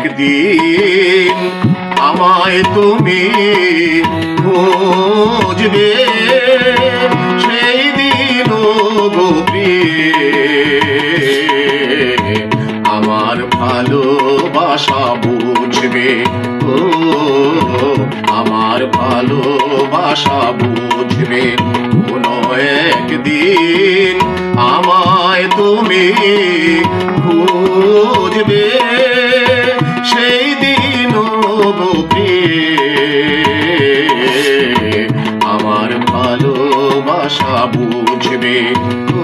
একদিন আমায় তুমি খুঁজবে, সেই দিন গো প্রিয়ে আমার ভালোবাসা বুঝবে। ও আমার ভালোবাসা বুঝবে। কোনো একদিন আমায় তুমি খুঁজবে, সেই দিন গো প্রিয়ে আমার ভালোবাসা বুঝবে। ও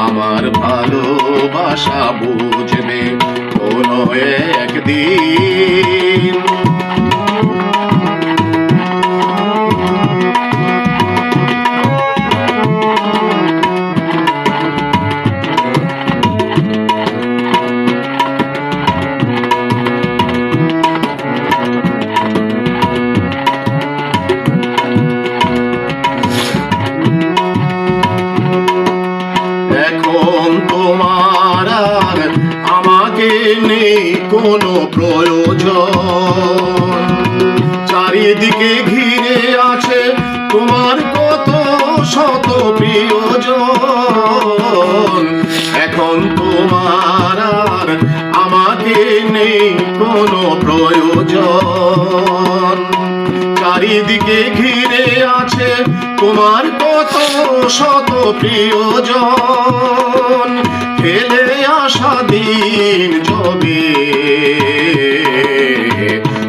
আমার ভালোবাসা বুঝবে কোনো একদিন। এখন তোমার আর আমাকে নেই কোনো প্রয়োজন, চারিদিকে ঘিরে আছে তোমার কত শত প্রিয়জন। এখন তোমার আর আমাকে নেই কোনো প্রয়োজন, চারিদিকে ঘিরে আছে তোমার কত শত প্রিয়জন। ফেলে আসা দিন যবে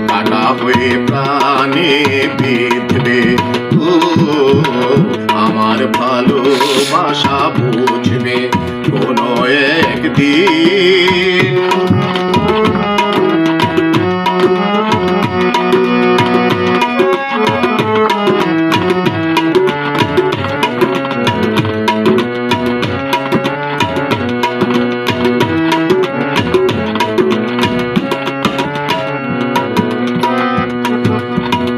কাটা হয়ে প্রাণে বিঁধবে। ও আমার ভালোবাসা বুঝবে কোনো একদিন।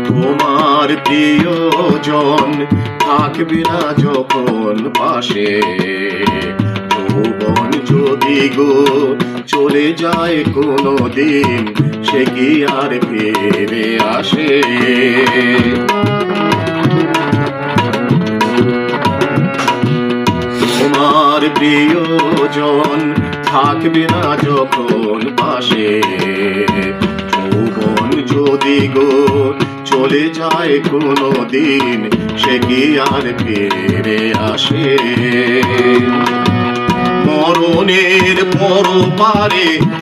তোমার প্রিয়জন থাকবে না যখন পাশে, যৌবন যদি গো চলে যায় কোনো দিন, সে কি আর ফিরে আসে? তোমার প্রিয়জন থাকবে না যখন পাশে, যৌবন যদি গো চলে যায় কোনো দিন, সে কি আর ফিরে আসে? মরণের পরপারে